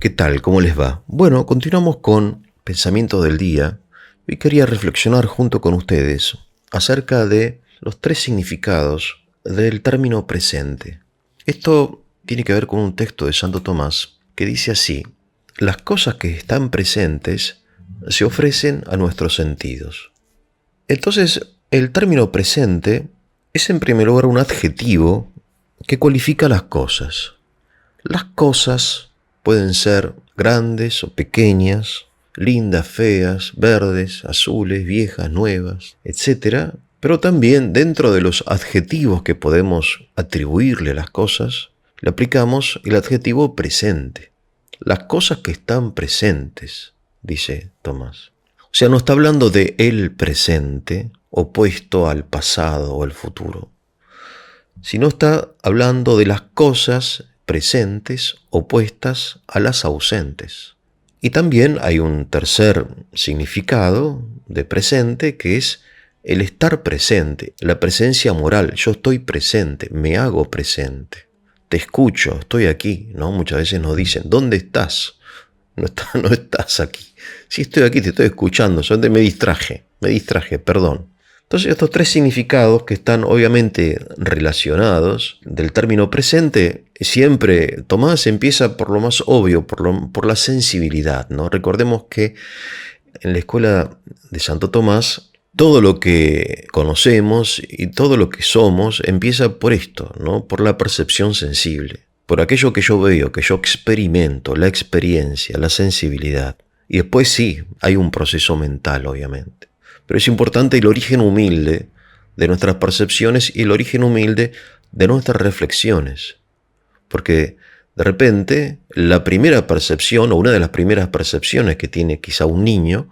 ¿Qué tal? ¿Cómo les va? Bueno, continuamos con Pensamiento del Día. Hoy quería reflexionar junto con ustedes acerca de los tres significados del término presente. Esto tiene que ver con un texto de Santo Tomás que dice así: las cosas que están presentes se ofrecen a nuestros sentidos. Entonces, el término presente es en primer lugar un adjetivo que cualifica las cosas. Las cosas pueden ser grandes o pequeñas, lindas, feas, verdes, azules, viejas, nuevas, etc. Pero también dentro de los adjetivos que podemos atribuirle a las cosas, le aplicamos el adjetivo presente. Las cosas que están presentes, dice Tomás. O sea, no está hablando de el presente opuesto al pasado o al futuro, sino está hablando de las cosas presentes opuestas a las ausentes. Y también hay un tercer significado de presente que es el estar presente, la presencia moral. Yo estoy presente, me hago presente, te escucho, estoy aquí, ¿no? Muchas veces nos dicen, ¿dónde estás? No estás aquí. Sí, estoy aquí, te estoy escuchando, solamente me distraje, perdón. Entonces estos tres significados que están obviamente relacionados del término presente, siempre Tomás empieza por lo más obvio, por la sensibilidad, ¿no? Recordemos que en la escuela de Santo Tomás, todo lo que conocemos y todo lo que somos empieza por esto, ¿no? Por la percepción sensible, por aquello que yo veo, que yo experimento, la experiencia, la sensibilidad. Y después sí, hay un proceso mental, obviamente. Pero es importante el origen humilde de nuestras percepciones y el origen humilde de nuestras reflexiones. Porque de repente la primera percepción o una de las primeras percepciones que tiene quizá un niño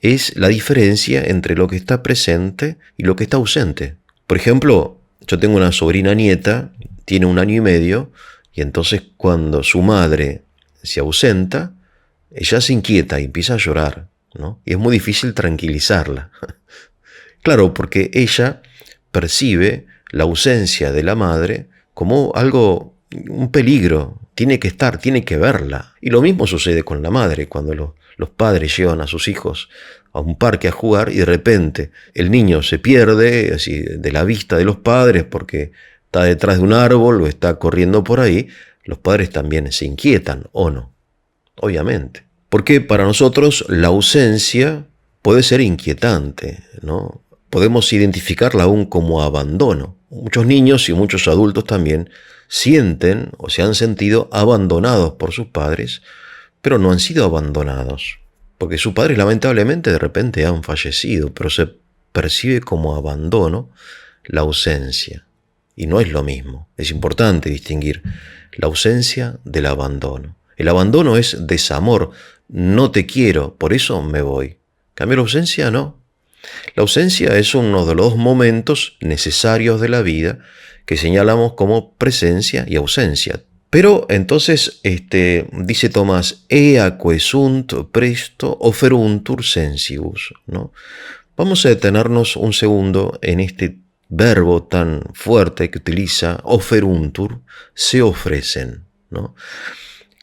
es la diferencia entre lo que está presente y lo que está ausente. Por ejemplo, yo tengo una sobrina nieta, tiene 1 año y medio, y entonces cuando su madre se ausenta, ella se inquieta y empieza a llorar, ¿no? Y es muy difícil tranquilizarla. Claro, porque ella percibe la ausencia de la madre como algo, un peligro. Tiene que estar, tiene que verla. Y lo mismo sucede con la madre, cuando los padres llevan a sus hijos a un parque a jugar y de repente el niño se pierde así, de la vista de los padres porque está detrás de un árbol o está corriendo por ahí. Los padres también se inquietan, ¿o no? Obviamente. Porque para nosotros la ausencia puede ser inquietante, ¿no? Podemos identificarla aún como abandono. Muchos niños y muchos adultos también sienten o se han sentido abandonados por sus padres, pero no han sido abandonados, porque sus padres lamentablemente de repente han fallecido, pero se percibe como abandono la ausencia. Y no es lo mismo. Es importante distinguir la ausencia del abandono. El abandono es desamor, no te quiero, por eso me voy. En cambio, la ausencia no. La ausencia es uno de los momentos necesarios de la vida que señalamos como presencia y ausencia. Pero entonces, dice Tomás, eaque sunt presto oferuntur sensibus, ¿no? Vamos a detenernos un segundo en este verbo tan fuerte que utiliza, oferuntur, se ofrecen, ¿no?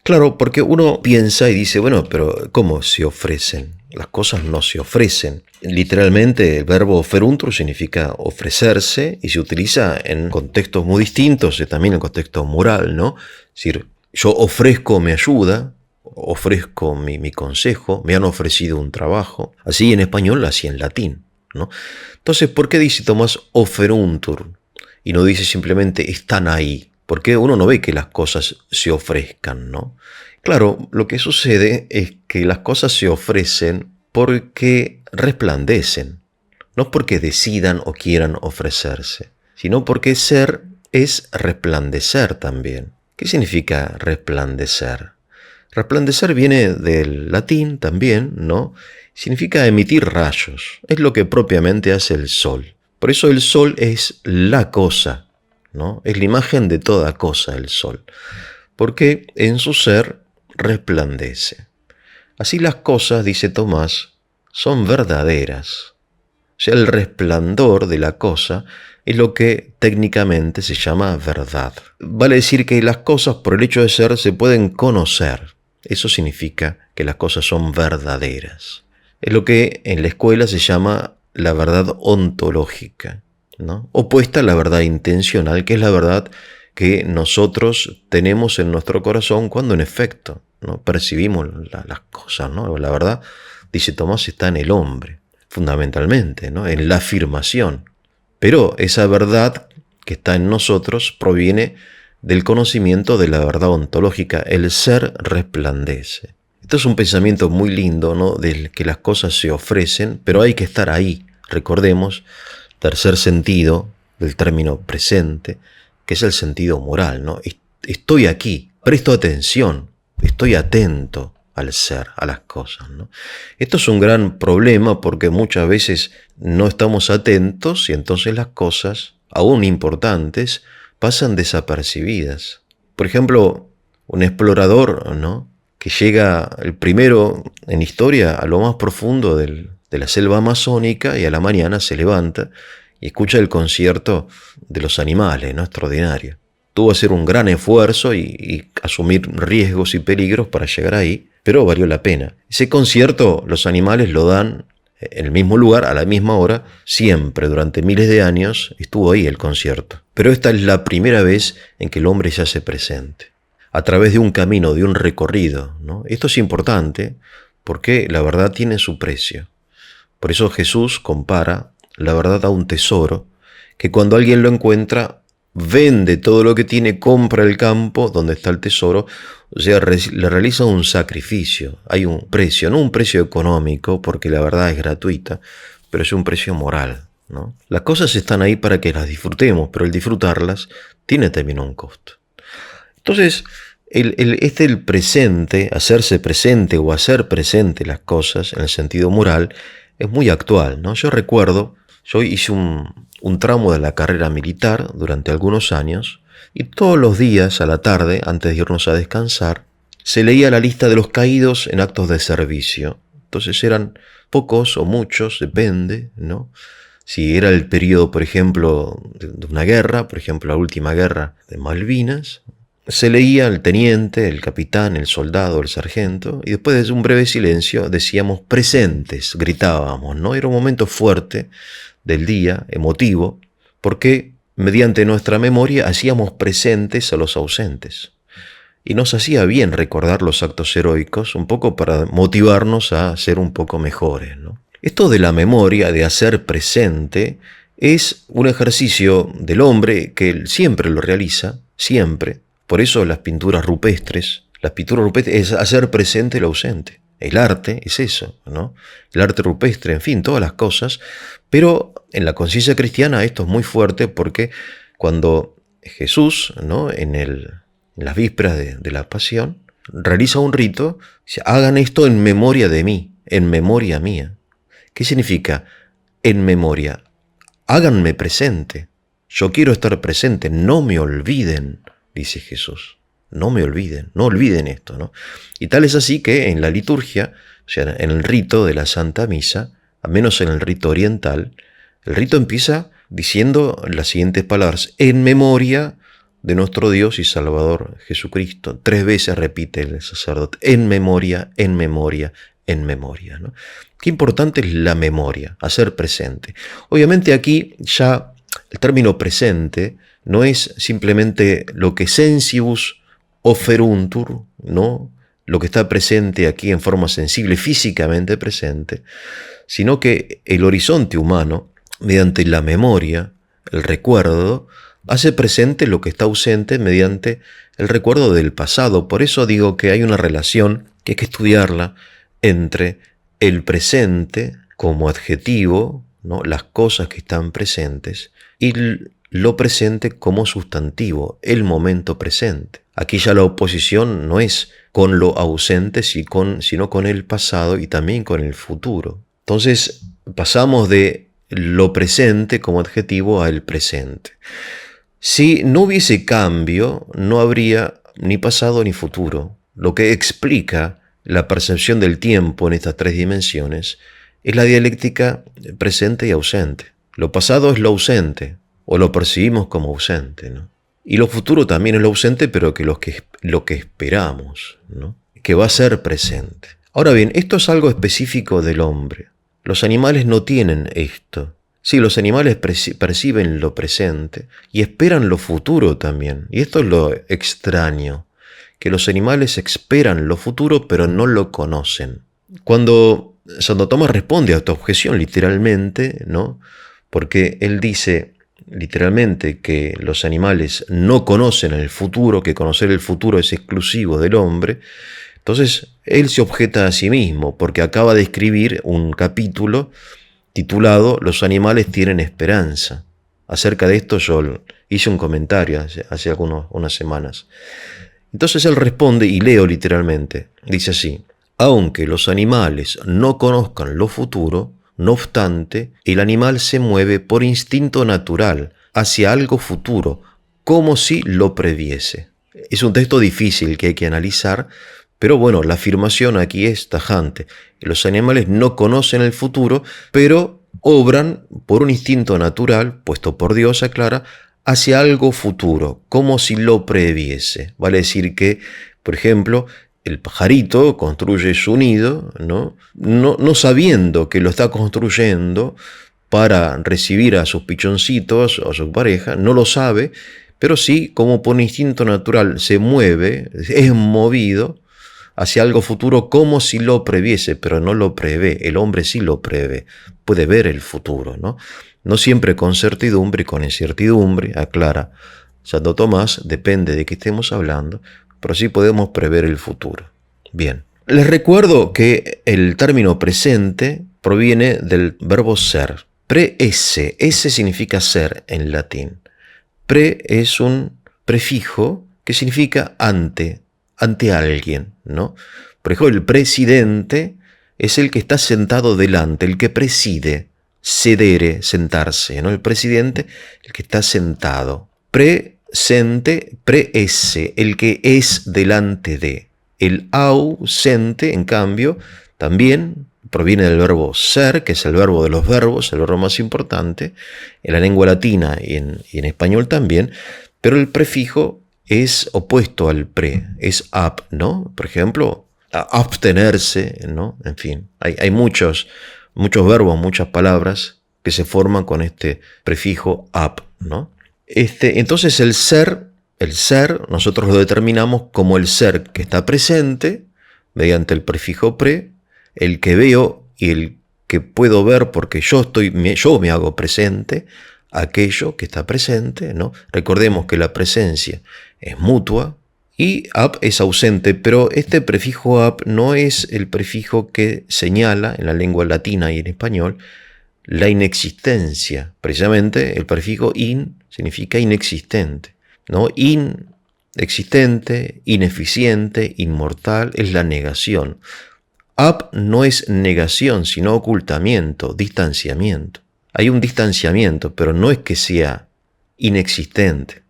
Claro, porque uno piensa y dice, bueno, pero ¿cómo se ofrecen? Las cosas no se ofrecen. Literalmente el verbo oferuntur significa ofrecerse y se utiliza en contextos muy distintos, también en contexto moral, ¿no? Es decir, yo ofrezco mi ayuda, ofrezco mi consejo, me han ofrecido un trabajo. Así en español, así en latín, ¿no? Entonces, ¿por qué dice Tomás oferuntur? Y no dice simplemente están ahí. Porque uno no ve que las cosas se ofrezcan, ¿no? Claro, lo que sucede es que las cosas se ofrecen porque resplandecen, no porque decidan o quieran ofrecerse, sino porque ser es resplandecer también. ¿Qué significa resplandecer? Resplandecer viene del latín también, ¿no? Significa emitir rayos, es lo que propiamente hace el sol. Por eso el sol es la cosa, ¿no? Es la imagen de toda cosa el sol, porque en su ser resplandece. Así las cosas, dice Tomás, son verdaderas. O sea, el resplandor de la cosa es lo que técnicamente se llama verdad. Vale decir que las cosas, por el hecho de ser, se pueden conocer. Eso significa que las cosas son verdaderas. Es lo que en la escuela se llama la verdad ontológica, ¿no? Opuesta a la verdad intencional, que es la verdad que nosotros tenemos en nuestro corazón cuando en efecto, ¿no?, percibimos las cosas, ¿no? La verdad, dice Tomás, está en el hombre, fundamentalmente, ¿no?, en la afirmación. Pero esa verdad que está en nosotros proviene del conocimiento de la verdad ontológica. El ser resplandece. Esto es un pensamiento muy lindo, ¿no?, del que las cosas se ofrecen, pero hay que estar ahí. Recordemos, tercer sentido del término presente, que es el sentido moral, ¿no? Estoy aquí, presto atención, estoy atento al ser, a las cosas, ¿no? Esto es un gran problema porque muchas veces no estamos atentos y entonces las cosas, aún importantes, pasan desapercibidas. Por ejemplo, un explorador, ¿no?, que llega el primero en historia a lo más profundo de la selva amazónica y a la mañana se levanta y escucha el concierto de los animales, ¿no? Extraordinario. Tuvo que hacer un gran esfuerzo y asumir riesgos y peligros para llegar ahí, pero valió la pena. Ese concierto los animales lo dan en el mismo lugar, a la misma hora, siempre, durante miles de años, estuvo ahí el concierto. Pero esta es la primera vez en que el hombre se hace presente, a través de un camino, de un recorrido, ¿no? Esto es importante porque la verdad tiene su precio. Por eso Jesús compara la verdad a un tesoro, que cuando alguien lo encuentra, vende todo lo que tiene, compra el campo donde está el tesoro, o sea, le realiza un sacrificio. Hay un precio, no un precio económico, porque la verdad es gratuita, pero es un precio moral, ¿no? Las cosas están ahí para que las disfrutemos, pero el disfrutarlas tiene también un costo. Entonces, el presente, hacerse presente o hacer presente las cosas en el sentido moral, es muy actual, ¿no? Yo recuerdo, yo hice un tramo de la carrera militar durante algunos años y todos los días a la tarde, antes de irnos a descansar, se leía la lista de los caídos en actos de servicio. Entonces eran pocos o muchos, depende, ¿no? Si era el periodo, por ejemplo, de una guerra, por ejemplo, la última guerra de Malvinas, se leía el teniente, el capitán, el soldado, el sargento, y después de un breve silencio decíamos presentes, gritábamos, ¿no? Era un momento fuerte del día, emotivo, porque mediante nuestra memoria hacíamos presentes a los ausentes. Y nos hacía bien recordar los actos heroicos, un poco para motivarnos a ser un poco mejores, ¿no? Esto de la memoria, de hacer presente, es un ejercicio del hombre que él siempre lo realiza, siempre. Por eso las pinturas rupestres es hacer presente lo ausente. El arte es eso, ¿no? El arte rupestre, en fin, todas las cosas. Pero en la conciencia cristiana esto es muy fuerte porque cuando Jesús, ¿no?, en las vísperas de la pasión, realiza un rito, dice, hagan esto en memoria de mí, en memoria mía. ¿Qué significa en memoria? Háganme presente. Yo quiero estar presente, no me olviden, dice Jesús. No me olviden, no olviden esto, ¿no? Y tal es así que en la liturgia, o sea, en el rito de la Santa Misa, al menos en el rito oriental, el rito empieza diciendo las siguientes palabras: en memoria de nuestro Dios y Salvador Jesucristo. 3 veces repite el sacerdote: en memoria, en memoria, en memoria, ¿no? Qué importante es la memoria, hacer presente. Obviamente aquí ya el término presente no es simplemente lo que sensibus oferuntur, ¿no?, lo que está presente aquí en forma sensible, físicamente presente, sino que el horizonte humano, mediante la memoria, el recuerdo, hace presente lo que está ausente mediante el recuerdo del pasado. Por eso digo que hay una relación que hay que estudiarla entre el presente como adjetivo, ¿no?, las cosas que están presentes, y lo presente como sustantivo, el momento presente. Aquí ya la oposición no es con lo ausente, sino con el pasado y también con el futuro. Entonces pasamos de lo presente como adjetivo a el presente. Si no hubiese cambio, no habría ni pasado ni futuro. Lo que explica la percepción del tiempo en estas 3 dimensiones es la dialéctica presente y ausente. Lo pasado es lo ausente, o lo percibimos como ausente, ¿no? Y lo futuro también es lo ausente, pero que lo que esperamos, ¿no? que va a ser presente. Ahora bien, esto es algo específico del hombre. Los animales no tienen esto. Sí, los animales perciben lo presente y esperan lo futuro también. Y esto es lo extraño, que los animales esperan lo futuro pero no lo conocen. Cuando Santo Tomás responde a esta objeción literalmente, ¿no? Porque él dice literalmente que los animales no conocen el futuro, que conocer el futuro es exclusivo del hombre. Entonces él se objeta a sí mismo porque acaba de escribir un capítulo titulado Los animales tienen esperanza. Acerca de esto yo hice un comentario hace unas semanas. Entonces él responde, y leo literalmente, dice así: aunque los animales no conozcan lo futuro, no obstante, el animal se mueve por instinto natural hacia algo futuro, como si lo previese. Es un texto difícil que hay que analizar, pero bueno, la afirmación aquí es tajante. Los animales no conocen el futuro, pero obran por un instinto natural, puesto por Dios, aclara, hacia algo futuro, como si lo previese. Vale decir que, por ejemplo, el pajarito construye su nido, no sabiendo que lo está construyendo para recibir a sus pichoncitos o a su pareja, no lo sabe, pero sí, como por instinto natural, se mueve, es movido hacia algo futuro como si lo previese, pero no lo prevé. El hombre sí lo prevé, puede ver el futuro, no siempre con certidumbre y con incertidumbre, aclara Santo Tomás, depende de qué estemos hablando, pero sí podemos prever el futuro. Bien, les recuerdo que el término presente proviene del verbo ser. Pre-esse, esse significa ser en latín. Pre es un prefijo que significa ante alguien, Por ejemplo, el presidente es el que está sentado delante, el que preside, sedere, sentarse, El presidente, el que está sentado. Presente, pre-esse, el que es delante de. El ausente, en cambio, también proviene del verbo ser, que es el verbo de los verbos, el verbo más importante, en la lengua latina y en español también, pero el prefijo es opuesto al pre, es ab, Por ejemplo, abstenerse, En fin, hay muchos verbos, muchas palabras que se forman con este prefijo ab, Entonces el ser, nosotros lo determinamos como el ser que está presente mediante el prefijo pre, el que veo y el que puedo ver porque yo me hago presente, aquello que está presente, Recordemos que la presencia es mutua y ab es ausente, pero este prefijo ab no es el prefijo que señala en la lengua latina y en español la inexistencia. Precisamente el prefijo in significa inexistente, Inexistente, ineficiente, inmortal, es la negación. Ab no es negación, sino ocultamiento, distanciamiento. Hay un distanciamiento, pero no es que sea inexistente.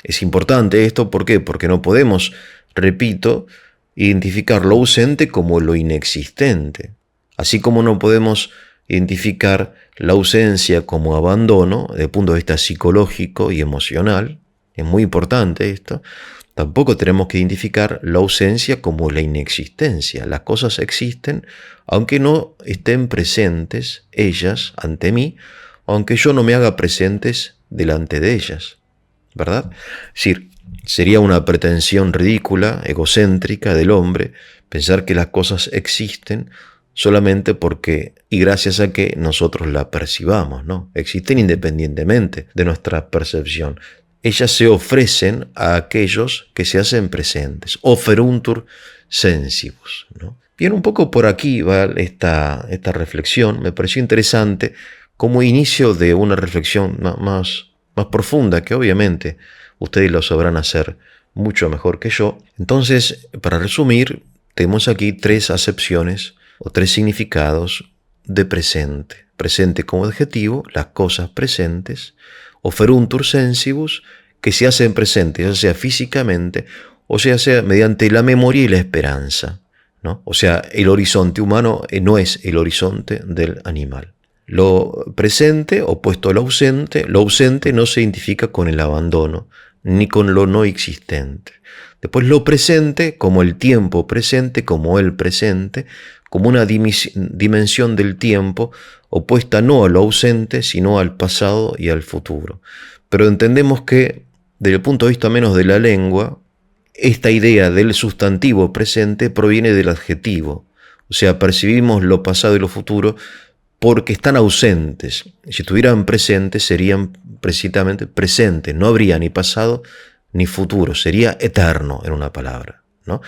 Es importante esto, ¿por qué? Porque no podemos, repito, identificar lo ausente como lo inexistente. Así como no podemos identificar la ausencia como abandono desde el punto de vista psicológico y emocional, es muy importante esto. Tampoco tenemos que identificar la ausencia como la inexistencia. Las cosas existen, aunque no estén presentes ellas ante mí, aunque yo no me haga presentes delante de ellas, ¿verdad? Es decir, sería una pretensión ridícula, egocéntrica del hombre, pensar que las cosas existen solamente porque y gracias a que nosotros la percibamos, Existen independientemente de nuestra percepción. Ellas se ofrecen a aquellos que se hacen presentes. Oferuntur sensibus, Bien, un poco por aquí va esta reflexión. Me pareció interesante como inicio de una reflexión más profunda, que obviamente ustedes lo sabrán hacer mucho mejor que yo. Entonces, para resumir, tenemos aquí tres acepciones o tres significados de presente. Presente como adjetivo, las cosas presentes. Oferuntur sensibus, que se hacen presentes, ya sea físicamente o sea mediante la memoria y la esperanza, O sea, el horizonte humano no es el horizonte del animal. Lo presente, opuesto a lo ausente no se identifica con el abandono, ni con lo no existente. Después lo presente como el tiempo presente, como el presente, como una dimensión del tiempo opuesta no a lo ausente, sino al pasado y al futuro. Pero entendemos que, desde el punto de vista menos de la lengua, esta idea del sustantivo presente proviene del adjetivo. O sea, percibimos lo pasado y lo futuro porque están ausentes. Si estuvieran presentes, serían precisamente presentes. No habría ni pasado ni futuro. Sería eterno, en una palabra, ¿no?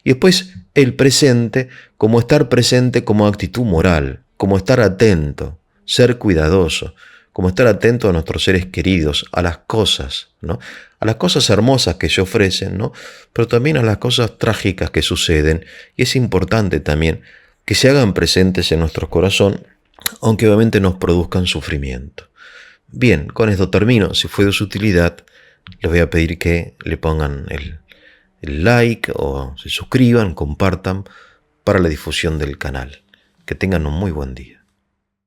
Y después el presente como estar presente como actitud moral, como estar atento, ser cuidadoso, como estar atento a nuestros seres queridos, a las cosas, ¿no? A las cosas hermosas que se ofrecen, ¿no? Pero también a las cosas trágicas que suceden. Y es importante también que se hagan presentes en nuestro corazón, aunque obviamente nos produzcan sufrimiento. Bien, con esto termino. Si fue de su utilidad, les voy a pedir que le pongan el like o se suscriban, compartan para la difusión del canal. Que tengan un muy buen día.